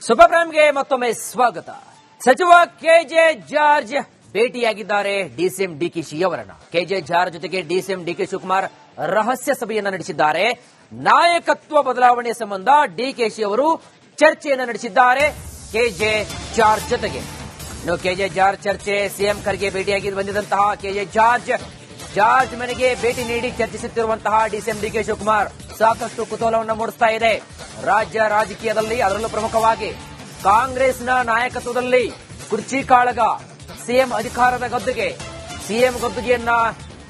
Super ಪ್ರೈಮ್ಗೆ ಮತ್ತೊಮ್ಮೆ ಸ್ವಾಗತ. ಸಚಿವ ಕೆಜೆ ಜಾರ್ಜ್ ಭೇಟಿಯಾಗಿದ್ದಾರೆ ಡಿಸಿಎಂ ಡಿಕೆಶಿ ಅವರನ್ನ. ಕೆಜೆ ಜಾರ್ಜ್ ಜೊತೆಗೆ ಡಿಸಿಎಂ ಡಿಕೆ ಶಿವಕುಮಾರ್ ರಹಸ್ಯ ಸಭೆಯನ್ನ ನಡೆಸಿದ್ದಾರೆ. ನಾಯಕತ್ವ ಬದಲಾವಣೆ ಸಂಬಂಧ ಡಿಕೆಶಿ ಅವರು ಚರ್ಚೆಯನ್ನು ನಡೆಸಿದ್ದಾರೆ ಕೆಜೆ ಜಾರ್ಜ್ ಜೊತೆಗೆ. ಇನ್ನು ಕೆಜೆ ಜಾರ್ಜ್ ಚರ್ಚೆ ಸಿಎಂ ಖರ್ಗೆ ಭೇಟಿಯಾಗಿ ಬಂದಿದ್ದಂತಹ ಕೆಜೆ ಜಾರ್ಜ್ ಮನೆಗೆ ಭೇಟಿ ನೀಡಿ ಚರ್ಚಿಸುತ್ತಿರುವಂತಹ ಡಿಸಿಎಂ ಡಿಕೆ ಶಿವಕುಮಾರ್ ಸಾಕಷ್ಟು ಕುತೂಹಲವನ್ನು ಮೂಡಿಸ್ತಾ ಇದೆ. ರಾಜ್ಯ ರಾಜಕೀಯದಲ್ಲಿ ಅದರಲ್ಲೂ ಪ್ರಮುಖವಾಗಿ ಕಾಂಗ್ರೆಸ್ನ ನಾಯಕತ್ವದಲ್ಲಿ ಕುರ್ಚಿ ಕಾಳಗ, ಸಿಎಂ ಅಧಿಕಾರದ ಗದ್ದುಗೆ, ಸಿಎಂ ಗದ್ದುಗೆಯನ್ನ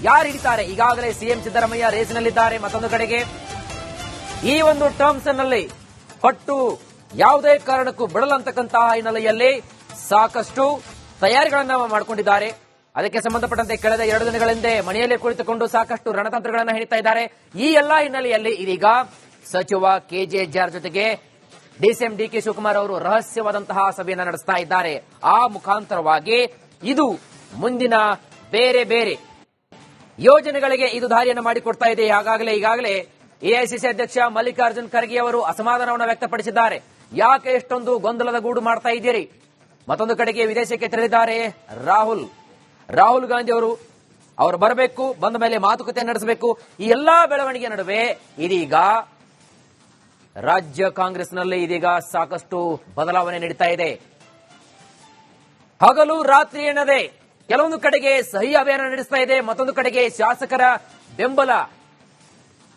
ಯಾರು ಹಿಡಿತಾರೆ? ಈಗಾಗಲೇ ಸಿಎಂ ಸಿದ್ದರಾಮಯ್ಯ ರೇಸಿನಲ್ಲಿದ್ದಾರೆ. ಮತ್ತೊಂದು ಕಡೆಗೆ ಈ ಒಂದು ಟರ್ಮ್ಸ್ ನಲ್ಲಿ ಪಟ್ಟು ಯಾವುದೇ ಕಾರಣಕ್ಕೂ ಬಿಡಲಂತಕ್ಕಂತಹ ಹಿನ್ನೆಲೆಯಲ್ಲಿ ಸಾಕಷ್ಟು ತಯಾರಿಗಳನ್ನ ಮಾಡಿಕೊಂಡಿದ್ದಾರೆ. ಅದಕ್ಕೆ ಸಂಬಂಧಪಟ್ಟಂತೆ ಕಳೆದ 2 ದಿನಗಳ ಹಿಂದೆ ಮನೆಯಲ್ಲೇ ಕುಳಿತುಕೊಂಡು ಸಾಕಷ್ಟು ರಣತಂತ್ರಗಳನ್ನು ಹೆಣಿತಾ ಇದ್ದಾರೆ. ಈ ಎಲ್ಲಾ ಹಿನ್ನೆಲೆಯಲ್ಲಿ ಇದೀಗ ಸಚಿವ ಕೆಜೆ ಜಾರ್ಜ್ ಜೊತೆಗೆ ಡಿಸಿಎಂ ಡಿಕೆ ಶಿವಕುಮಾರ್ ಅವರು ರಹಸ್ಯವಾದಂತಹ ಸಭೆಯನ್ನು ನಡೆಸ್ತಾ ಇದ್ದಾರೆ. ಆ ಮುಖಾಂತರವಾಗಿ ಇದು ಮುಂದಿನ ಬೇರೆ ಬೇರೆ ಯೋಜನೆಗಳಿಗೆ ಇದು ದಾರಿಯನ್ನು ಮಾಡಿಕೊಡ್ತಾ ಇದೆ. ಈಗಾಗಲೇ ಎಐಸಿಸಿ ಅಧ್ಯಕ್ಷ ಮಲ್ಲಿಕಾರ್ಜುನ್ ಖರ್ಗೆ ಅವರು ಅಸಮಾಧಾನವನ್ನು ವ್ಯಕ್ತಪಡಿಸಿದ್ದಾರೆ. ಯಾಕೆ ಎಷ್ಟೊಂದು ಗೊಂದಲದ ಗೂಡು ಮಾಡ್ತಾ ಇದ್ದೀರಿ? ಮತ್ತೊಂದು ಕಡೆಗೆ ವಿದೇಶಕ್ಕೆ ತೆರಳಿದ್ದಾರೆ ರಾಹುಲ್ ಗಾಂಧಿ ಅವರು ಬರಬೇಕು, ಬಂದ ಮೇಲೆ ಮಾತುಕತೆ ನಡೆಸಬೇಕು. ಈ ಎಲ್ಲಾ ಬೆಳವಣಿಗೆ ನಡುವೆ ಇದೀಗ ರಾಜ್ಯ ಕಾಂಗ್ರೆಸ್ನಲ್ಲಿ ಇದೀಗ ಸಾಕಷ್ಟು ಬದಲಾವಣೆ ನಡೀತಾ ಇದೆ. ಹಗಲು ರಾತ್ರಿ ಎನ್ನದೆ ಕೆಲವೊಂದು ಕಡೆಗೆ ಸಹಿ ಅಭಿಯಾನ ನಡೆಸ್ತಾ ಇದೆ. ಮತ್ತೊಂದು ಕಡೆಗೆ ಶಾಸಕರ ಬೆಂಬಲ,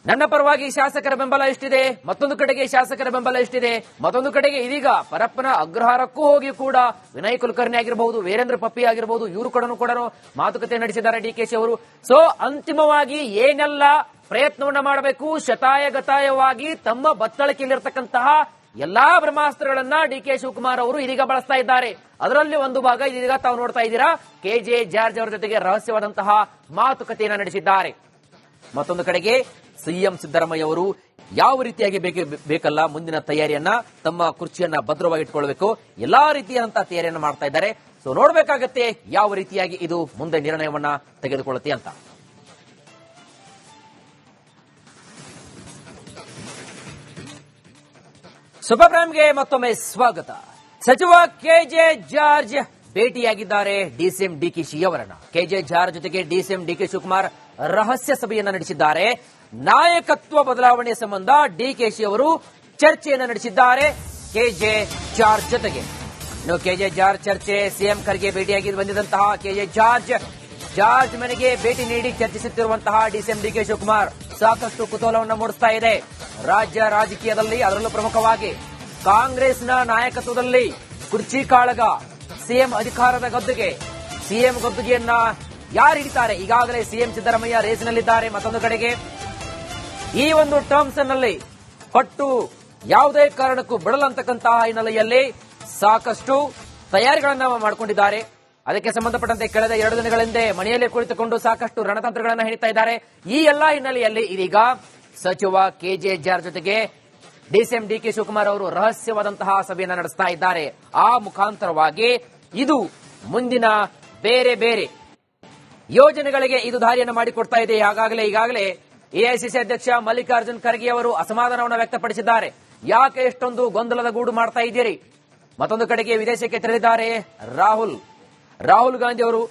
ನನ್ನ ಪರವಾಗಿ ಶಾಸಕರ ಬೆಂಬಲ ಎಷ್ಟಿದೆ, ಮತ್ತೊಂದು ಕಡೆಗೆ ಶಾಸಕರ ಬೆಂಬಲ ಎಷ್ಟಿದೆ, ಮತ್ತೊಂದು ಕಡೆಗೆ ಇದೀಗ ಪರಪ್ಪನ ಅಗ್ರಹಾರಕ್ಕೂ ಹೋಗಿ ಕೂಡ ವಿನಯ್ ಕುಲಕರ್ಣಿ ಆಗಿರಬಹುದು, ವೀರೇಂದ್ರ ಪಪ್ಪಿ ಆಗಿರಬಹುದು, ಇವರು ಕೂಡ ಮಾತುಕತೆ ನಡೆಸಿದ್ದಾರೆ ಡಿಕೆಶಿ ಅವರು. ಸೊ ಅಂತಿಮವಾಗಿ ಏನೆಲ್ಲ ಪ್ರಯತ್ನವನ್ನ ಮಾಡಬೇಕು, ಶತಾಯಗತಾಯವಾಗಿ ತಮ್ಮ ಬತ್ತಳಿಕೆಯಲ್ಲಿರತಕ್ಕಂತಹ ಎಲ್ಲಾ ಬ್ರಹ್ಮಾಸ್ತ್ರಗಳನ್ನ ಡಿಕೆ ಶಿವಕುಮಾರ್ ಅವರು ಇದೀಗ ಬಳಸ್ತಾ ಇದ್ದಾರೆ. ಅದರಲ್ಲಿ ಒಂದು ಭಾಗ ಇದೀಗ ತಾವು ನೋಡ್ತಾ ಇದ್ದೀರಾ, ಕೆಜೆ ಜಾರ್ಜ್ ಅವರ ಜೊತೆಗೆ ರಹಸ್ಯವಾದಂತಹ ಮಾತುಕತೆಯನ್ನು ನಡೆಸಿದ್ದಾರೆ. ಮತ್ತೊಂದು ಕಡೆಗೆ ಸಿಎಂ ಸಿದ್ದರಾಮಯ್ಯ ಅವರು ಯಾವ ರೀತಿಯಾಗಿ ಬೇಕಲ್ಲ ಮುಂದಿನ ತಯಾರಿಯನ್ನ, ತಮ್ಮ ಕುರ್ಚಿಯನ್ನ ಭದ್ರವಾಗಿ ಇಟ್ಕೊಳ್ಬೇಕು, ಎಲ್ಲಾ ರೀತಿಯಾದಂತಹ ತಯಾರಿಯನ್ನ ಮಾಡ್ತಾ ಇದ್ದಾರೆ. ಸೊ ನೋಡ್ಬೇಕಾಗತ್ತೆ ಯಾವ ರೀತಿಯಾಗಿ ಇದು ಮುಂದೆ ನಿರ್ಣಯವನ್ನ ತೆಗೆದುಕೊಳ್ಳುತ್ತೆ ಅಂತ. ಸೂಪರ್ ಪ್ರೈಮ್ಗೆ ಮತ್ತೊಮ್ಮೆ ಸ್ವಾಗತ. ಸಚಿವ ಕೆಜೆ ಜಾರ್ಜ್ ಭೇಟಿಯಾಗಿದ್ದಾರೆ ಡಿಸಿಎಂ ಡಿಕೆಶಿ ಅವರನ್ನ. ಕೆಜೆ ಜಾರ್ಜ್ ಜೊತೆಗೆ ಡಿಸಿಎಂ ಡಿಕೆ ಶಿವಕುಮಾರ್ ರಹಸ್ಯ ಸಭೆಯನ್ನ ನಡೆಸಿದ್ದಾರೆ. ನಾಯಕತ್ವ ಬದಲಾವಣೆ ಸಂಬಂಧ ಡಿಕೆಶಿ ಅವರು ಚರ್ಚೆಯನ್ನು ನಡೆಸಿದ್ದಾರೆ ಕೆಜೆ ಜಾರ್ಜ್ ಜೊತೆಗೆ. ಇನ್ನು ಕೆಜೆ ಜಾರ್ಜ್ ಚರ್ಚೆ ಸಿಎಂ ಖರ್ಗೆ ಭೇಟಿಯಾಗಿ ಬಂದಿದ್ದಂತಹ ಕೆಜೆ ಜಾರ್ಜ್ ಮನೆಗೆ ಭೇಟಿ ನೀಡಿ ಚರ್ಚಿಸುತ್ತಿರುವಂತಹ ಡಿಸಿಎಂ ಡಿಕೆ ಶಿವಕುಮಾರ್ ಸಾಕಷ್ಟು ಕುತೂಹಲವನ್ನು ಮೂಡಿಸ್ತಾ ಇದೆ. ರಾಜ್ಯ ರಾಜಕೀಯದಲ್ಲಿ ಅದರಲ್ಲೂ ಪ್ರಮುಖವಾಗಿ ಕಾಂಗ್ರೆಸ್ನ ನಾಯಕತ್ವದಲ್ಲಿ ಕುರ್ಚಿ ಕಾಳಗ, ಸಿಎಂ ಅಧಿಕಾರದ ಗದ್ದುಗೆ, ಸಿಎಂ ಗದ್ದುಗೆಯನ್ನ ಯಾರು ಹಿಡಿತಾರೆ? ಈಗಾಗಲೇ ಸಿಎಂ ಸಿದ್ದರಾಮಯ್ಯ ರೇಸಿನಲ್ಲಿದ್ದಾರೆ. ಮತ್ತೊಂದು ಕಡೆಗೆ ಈ ಒಂದು ಟರ್ಮ್ಸ್ ನಲ್ಲಿ ಪಟ್ಟು ಯಾವುದೇ ಕಾರಣಕ್ಕೂ ಬಿಡಲಂತಕ್ಕಂತಹ ಹಿನ್ನೆಲೆಯಲ್ಲಿ ಸಾಕಷ್ಟು ತಯಾರಿಗಳನ್ನ ಮಾಡಿಕೊಂಡಿದ್ದಾರೆ. ಅದಕ್ಕೆ ಸಂಬಂಧಪಟ್ಟಂತೆ ಕಳೆದ 2 ದಿನಗಳ ಹಿಂದೆ ಮನೆಯಲ್ಲೇ ಕುಳಿತುಕೊಂಡು ಸಾಕಷ್ಟು ರಣತಂತ್ರಗಳನ್ನು ಹೆಣಿತಾ ಇದ್ದಾರೆ. ಈ ಎಲ್ಲಾ ಹಿನ್ನೆಲೆಯಲ್ಲಿ ಇದೀಗ ಸಚಿವ ಕೆಜೆ ಜಾರ್ಜ್ ಜೊತೆಗೆ ಡಿಸಿಎಂ ಡಿಕೆ ಶಿವಕುಮಾರ್ ಅವರು ರಹಸ್ಯವಾದಂತಹ ಸಭೆಯನ್ನು ನಡೆಸ್ತಾ ಇದ್ದಾರೆ. ಆ ಮುಖಾಂತರವಾಗಿ ಇದು ಮುಂದಿನ ಬೇರೆ ಬೇರೆ ಯೋಜನೆಗಳಿಗೆ ಇದು ದಾರಿಯನ್ನು ಮಾಡಿಕೊಡ್ತಾ ಇದೆ. ಈಗಾಗಲೇ ಎಐಸಿಸಿ ಅಧ್ಯಕ್ಷ ಮಲ್ಲಿಕಾರ್ಜುನ್ ಖರ್ಗೆ ಅವರು ಅಸಮಾಧಾನವನ್ನು ವ್ಯಕ್ತಪಡಿಸಿದ್ದಾರೆ. ಯಾಕೆ ಎಷ್ಟೊಂದು ಗೊಂದಲದ ಗೂಡು ಮಾಡ್ತಾ ಇದ್ದೀರಿ? ಮತ್ತೊಂದು ಕಡೆಗೆ ವಿದೇಶಕ್ಕೆ ತೆರಳಿದ್ದಾರೆ ರಾಹುಲ್ ಗಾಂಧಿ ಅವರು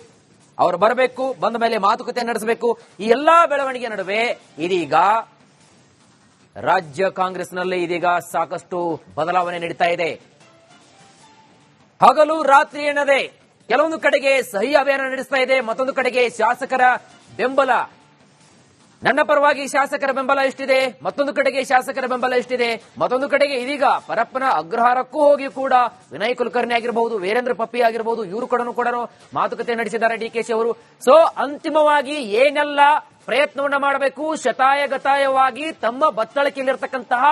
ಬರಬೇಕು, ಬಂದ ಮೇಲೆ ಮಾತುಕತೆ ನಡೆಸಬೇಕು. ಈ ಎಲ್ಲಾ ಬೆಳವಣಿಗೆ ನಡುವೆ ಇದೀಗ ರಾಜ್ಯ ಕಾಂಗ್ರೆಸ್ನಲ್ಲಿ ಇದೀಗ ಸಾಕಷ್ಟು ಬದಲಾವಣೆ ನಡೀತಾ ಇದೆ. ಹಗಲು ರಾತ್ರಿ ಎನ್ನದೆ ಕೆಲವೊಂದು ಕಡೆಗೆ ಸಹಿ ಅಭಿಯಾನ ನಡೆಸ್ತಾ ಇದೆ. ಮತ್ತೊಂದು ಕಡೆಗೆ ಶಾಸಕರ ಬೆಂಬಲ, ನನ್ನ ಪರವಾಗಿ ಶಾಸಕರ ಬೆಂಬಲ ಎಷ್ಟಿದೆ, ಮತ್ತೊಂದು ಕಡೆಗೆ ಶಾಸಕರ ಬೆಂಬಲ ಎಷ್ಟಿದೆ, ಮತ್ತೊಂದು ಕಡೆಗೆ ಇದೀಗ ಪರಪ್ಪನ ಅಗ್ರಹಾರಕ್ಕೂ ಹೋಗಿ ಕೂಡ ವಿನಯ್ ಕುಲಕರ್ಣಿ ಆಗಿರಬಹುದು, ವೀರೇಂದ್ರ ಪಪ್ಪಿ ಆಗಿರಬಹುದು, ಇವರು ಕೂಡ ಮಾತುಕತೆ ನಡೆಸಿದ್ದಾರೆ ಡಿಕೆಶಿ ಅವರು. ಸೊ ಅಂತಿಮವಾಗಿ ಏನೆಲ್ಲ ಪ್ರಯತ್ನವನ್ನ ಮಾಡಬೇಕು, ಶತಾಯಗತಾಯವಾಗಿ ತಮ್ಮ ಬತ್ತಳಿಕೆಯಲ್ಲಿರತಕ್ಕಂತಹ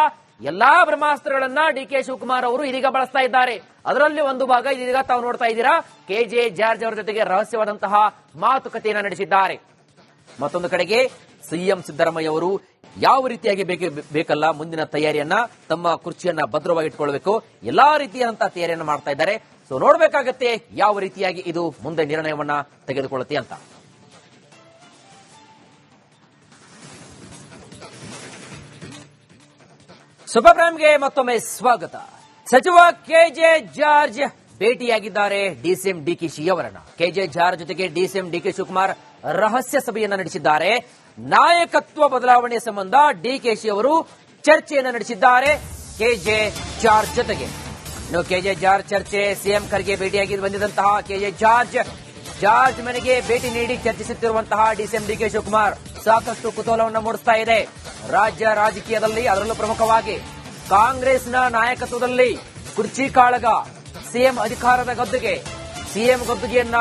ಎಲ್ಲಾ ಬ್ರಹ್ಮಾಸ್ತ್ರಗಳನ್ನ ಡಿಕೆ ಶಿವಕುಮಾರ್ ಅವರು ಇದೀಗ ಬಳಸ್ತಾ ಇದ್ದಾರೆ. ಅದರಲ್ಲಿ ಒಂದು ಭಾಗ ಇದೀಗ ತಾವು ನೋಡ್ತಾ ಇದ್ದೀರಾ, ಕೆಜೆ ಜಾರ್ಜ್ ಅವರ ಜೊತೆಗೆ ರಹಸ್ಯವಾದಂತಹ ಮಾತುಕತೆಯನ್ನು ನಡೆಸಿದ್ದಾರೆ. ಮತ್ತೊಂದು ಕಡೆಗೆ ಸಿಎಂ ಸಿದ್ದರಾಮಯ್ಯ ಅವರು ಯಾವ ರೀತಿಯಾಗಿ ಬೇಕಲ್ಲ ಮುಂದಿನ ತಯಾರಿಯನ್ನ, ತಮ್ಮ ಕುರ್ಚಿಯನ್ನ ಭದ್ರವಾಗಿ ಇಟ್ಕೊಳ್ಬೇಕು, ಎಲ್ಲಾ ರೀತಿಯಾದಂತಹ ತಯಾರಿಯನ್ನ ಮಾಡ್ತಾ ಇದ್ದಾರೆ. ಸೊ ನೋಡ್ಬೇಕಾಗತ್ತೆ ಯಾವ ರೀತಿಯಾಗಿ ಇದು ಮುಂದೆ ನಿರ್ಣಯವನ್ನ ತೆಗೆದುಕೊಳ್ಳುತ್ತೆ ಅಂತ. ಸೂಪರ್ ಪ್ರೈಮ್ಗೆ ಮತ್ತೊಮ್ಮೆ ಸ್ವಾಗತ. ಸಚಿವ ಕೆಜೆ ಜಾರ್ಜ್ ಭೇಟಿಯಾಗಿದ್ದಾರೆ ಡಿಸಿಎಂ ಡಿಕೆ ಶಿ ಅವರನ್ನ. ಕೆಜೆ ಜಾರ್ಜ್ ಜೊತೆಗೆ ಡಿಸಿಎಂ ಡಿಕೆ ಶಿವಕುಮಾರ್ ರಹಸ್ಯ ಸಭೆಯನ್ನ ನಡೆಸಿದ್ದಾರೆ. ನಾಯಕತ್ವ ಬದಲಾವಣೆ ಸಂಬಂಧ ಡಿಕೆಶಿ ಅವರು ಚರ್ಚೆಯನ್ನು ನಡೆಸಿದ್ದಾರೆ ಕೆಜೆ ಜಾರ್ಜ್ ಜೊತೆಗೆ. ಇನ್ನು ಕೆಜೆ ಜಾರ್ಜ್ ಚರ್ಚೆ ಸಿಎಂ ಖರ್ಗೆ ಭೇಟಿಯಾಗಿ ಬಂದಿದ್ದಂತಹ ಕೆಜೆ ಜಾರ್ಜ್ ಮನೆಗೆ ಭೇಟಿ ನೀಡಿ ಚರ್ಚಿಸುತ್ತಿರುವಂತಹ ಡಿಸಿಎಂ ಡಿಕೆ ಶಿವಕುಮಾರ್ ಸಾಕಷ್ಟು ಕುತೂಹಲವನ್ನು ಮೂಡಿಸ್ತಾ ಇದೆ. ರಾಜ್ಯ ರಾಜಕೀಯದಲ್ಲಿ ಅದರಲ್ಲೂ ಪ್ರಮುಖವಾಗಿ ಕಾಂಗ್ರೆಸ್ನ ನಾಯಕತ್ವದಲ್ಲಿ ಕುರ್ಚಿ ಕಾಳಗ, ಸಿಎಂ ಅಧಿಕಾರದ ಗದ್ದುಗೆ, ಸಿಎಂ ಗದ್ದುಗೆಯನ್ನ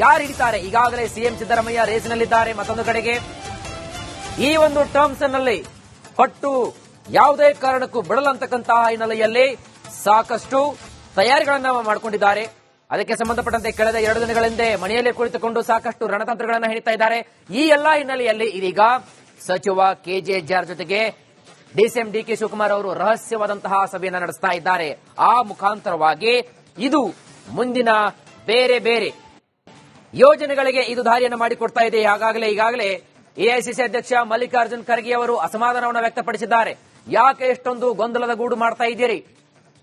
ಯಾರು ಹಿಡಿತಾರೆ? ಈಗಾಗಲೇ ಸಿಎಂ ಸಿದ್ದರಾಮಯ್ಯ ರೇಸಿನಲ್ಲಿದ್ದಾರೆ. ಮತ್ತೊಂದು ಕಡೆಗೆ ಈ ಒಂದು ಟರ್ಮ್ಸ್ ನಲ್ಲಿ ಪಟ್ಟು ಯಾವುದೇ ಕಾರಣಕ್ಕೂ ಬಿಡಲಂತಕ್ಕಂತಹ ಹಿನ್ನೆಲೆಯಲ್ಲಿ ಸಾಕಷ್ಟು ತಯಾರಿಗಳನ್ನ ಮಾಡಿಕೊಂಡಿದ್ದಾರೆ. ಅದಕ್ಕೆ ಸಂಬಂಧಪಟ್ಟಂತೆ ಕಳೆದ 2 ದಿನಗಳ ಹಿಂದೆ ಮನೆಯಲ್ಲೇ ಕುಳಿತುಕೊಂಡು ಸಾಕಷ್ಟು ರಣತಂತ್ರಗಳನ್ನು ಹೇಳ್ತಾ ಇದ್ದಾರೆ. ಈ ಎಲ್ಲಾ ಹಿನ್ನೆಲೆಯಲ್ಲಿ ಇದೀಗ ಸಚಿವ ಕೆಜೆ ಜಾರ್ಜ್ ಜೊತೆಗೆ ಡಿಸಿಎಂ ಡಿಕೆ ಶಿವಕುಮಾರ್ ಅವರು ರಹಸ್ಯವಾದಂತಹ ಸಭೆಯನ್ನು ನಡೆಸ್ತಾ ಇದ್ದಾರೆ. ಆ ಮುಖಾಂತರವಾಗಿ ಇದು ಮುಂದಿನ ಬೇರೆ ಬೇರೆ ಯೋಜನೆಗಳಿಗೆ ಇದು ದಾರಿಯನ್ನು ಮಾಡಿಕೊಡ್ತಾ ಇದೆ. ಈಗಾಗಲೇ ಎಐಸಿಸಿ ಅಧ್ಯಕ್ಷ ಮಲ್ಲಿಕಾರ್ಜುನ್ ಖರ್ಗೆ ಅವರು ಅಸಮಾಧಾನವನ್ನು ವ್ಯಕ್ತಪಡಿಸಿದ್ದಾರೆ. ಯಾಕೆ ಎಷ್ಟೊಂದು ಗೊಂದಲದ ಗೂಡು ಮಾಡ್ತಾ ಇದ್ದೀರಿ?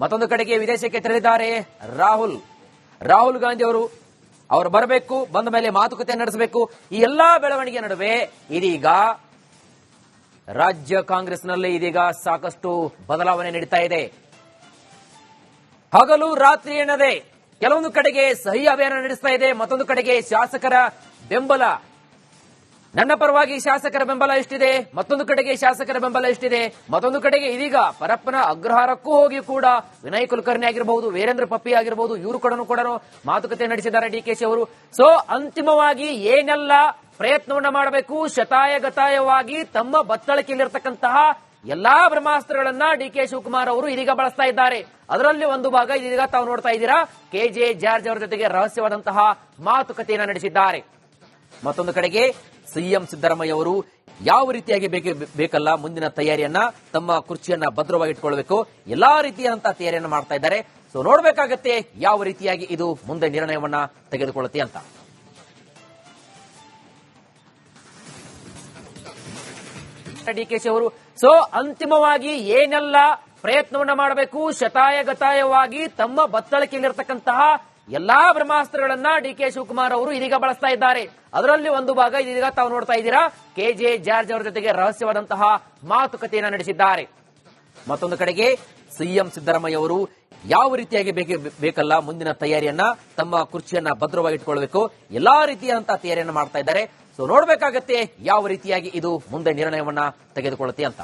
ಮತ್ತೊಂದು ಕಡೆಗೆ ವಿದೇಶಕ್ಕೆ ತೆರಳಿದ್ದಾರೆ ರಾಹುಲ್ ಗಾಂಧಿ ಅವರು ಬರಬೇಕು, ಬಂದ ಮೇಲೆ ಮಾತುಕತೆ ನಡೆಸಬೇಕು. ಈ ಎಲ್ಲಾ ಬೆಳವಣಿಗೆ ನಡುವೆ ಇದೀಗ ರಾಜ್ಯ ಕಾಂಗ್ರೆಸ್ನಲ್ಲಿ ಇದೀಗ ಸಾಕಷ್ಟು ಬದಲಾವಣೆ ನಡೀತಾ ಇದೆ. ಹಗಲು ರಾತ್ರಿ ಎನ್ನದೆ ಕೆಲವೊಂದು ಕಡೆಗೆ ಸಹಿ ಅಭಿಯಾನ ನಡೆಸ್ತಾ ಇದೆ. ಮತ್ತೊಂದು ಕಡೆಗೆ ಶಾಸಕರ ಬೆಂಬಲ, ನನ್ನ ಪರವಾಗಿ ಶಾಸಕರ ಬೆಂಬಲ ಎಷ್ಟಿದೆ, ಮತ್ತೊಂದು ಕಡೆಗೆ ಶಾಸಕರ ಬೆಂಬಲ ಎಷ್ಟಿದೆ, ಮತ್ತೊಂದು ಕಡೆಗೆ ಇದೀಗ ಪರಪ್ಪನ ಅಗ್ರಹಾರಕ್ಕೂ ಹೋಗಿ ಕೂಡ ವಿನಯ್ ಕುಲಕರ್ಣಿ ಆಗಿರಬಹುದು, ವೀರೇಂದ್ರ ಪಪ್ಪಿ ಆಗಿರಬಹುದು, ಇವರು ಕೂಡ ಮಾತುಕತೆ ನಡೆಸಿದ್ದಾರೆ ಡಿಕೆಶಿ ಅವರು. ಸೊ ಅಂತಿಮವಾಗಿ ಏನೆಲ್ಲ ಪ್ರಯತ್ನವನ್ನ ಮಾಡಬೇಕು, ಶತಾಯಗತಾಯವಾಗಿ ತಮ್ಮ ಬತ್ತಳಿಕೆಯಲ್ಲಿರತಕ್ಕಂತಹ ಎಲ್ಲಾ ಬ್ರಹ್ಮಾಸ್ತ್ರಗಳನ್ನ ಡಿಕೆ ಶಿವಕುಮಾರ್ ಅವರು ಇದೀಗ ಬಳಸ್ತಾ ಇದ್ದಾರೆ. ಅದರಲ್ಲಿ ಒಂದು ಭಾಗ ಇದೀಗ ತಾವು ನೋಡ್ತಾ ಇದ್ದೀರಾ, ಕೆಜೆ ಜಾರ್ಜ್ ಅವರ ಜೊತೆಗೆ ರಹಸ್ಯವಾದಂತಹ ಮಾತುಕತೆಯನ್ನು ನಡೆಸಿದ್ದಾರೆ. ಮತ್ತೊಂದು ಕಡೆಗೆ ಸಿಎಂ ಸಿದ್ದರಾಮಯ್ಯ ಅವರು ಯಾವ ರೀತಿಯಾಗಿ ಬೇಕಲ್ಲ ಮುಂದಿನ ತಯಾರಿಯನ್ನ, ತಮ್ಮ ಕುರ್ಚಿಯನ್ನ ಭದ್ರವಾಗಿ ಇಟ್ಕೊಳ್ಬೇಕು, ಎಲ್ಲಾ ರೀತಿಯಾದಂತಹ ತಯಾರಿಯನ್ನ ಮಾಡ್ತಾ ಇದ್ದಾರೆ. ಸೊ ನೋಡ್ಬೇಕಾಗತ್ತೆ ಯಾವ ರೀತಿಯಾಗಿ ಇದು ಮುಂದೆ ನಿರ್ಣಯವನ್ನ ತೆಗೆದುಕೊಳ್ಳುತ್ತೆ ಅಂತ. ಡಿಕೆಶಿ ಅವರು ಸೊ ಅಂತಿಮವಾಗಿ ಏನೆಲ್ಲ ಪ್ರಯತ್ನವನ್ನ ಮಾಡಬೇಕು, ಶತಾಯಗತಾಯವಾಗಿ ತಮ್ಮ ಬತ್ತಳಿಕೆಯಲ್ಲಿರತಕ್ಕಂತಹ ಎಲ್ಲಾ ಬ್ರಹ್ಮಾಸ್ತ್ರಗಳನ್ನ ಡಿಕೆ ಶಿವಕುಮಾರ್ ಅವರು ಇದೀಗ ಬಳಸ್ತಾ ಇದ್ದಾರೆ. ಅದರಲ್ಲಿ ಒಂದು ಭಾಗ ಇದೀಗ ತಾವು ನೋಡ್ತಾ ಇದ್ದೀರಾ, ಕೆಜೆ ಜಾರ್ಜ್ ಅವರ ಜೊತೆಗೆ ರಹಸ್ಯವಾದಂತಹ ಮಾತುಕತೆಯನ್ನು ನಡೆಸಿದ್ದಾರೆ. ಮತ್ತೊಂದು ಕಡೆಗೆ ಸಿಎಂ ಸಿದ್ದರಾಮಯ್ಯ ಅವರು ಯಾವ ರೀತಿಯಾಗಿ ಬೇಕಲ್ಲ ಮುಂದಿನ ತಯಾರಿಯನ್ನ, ತಮ್ಮ ಕುರ್ಚಿಯನ್ನ ಭದ್ರವಾಗಿ ಇಟ್ಕೊಳ್ಬೇಕು, ಎಲ್ಲಾ ರೀತಿಯಾದಂತಹ ತಯಾರಿಯನ್ನ ಮಾಡ್ತಾ ಇದ್ದಾರೆ. ಸೊ ನೋಡ್ಬೇಕಾಗತ್ತೆ ಯಾವ ರೀತಿಯಾಗಿ ಇದು ಮುಂದೆ ನಿರ್ಣಯವನ್ನ ತೆಗೆದುಕೊಳ್ಳುತ್ತೆ ಅಂತ.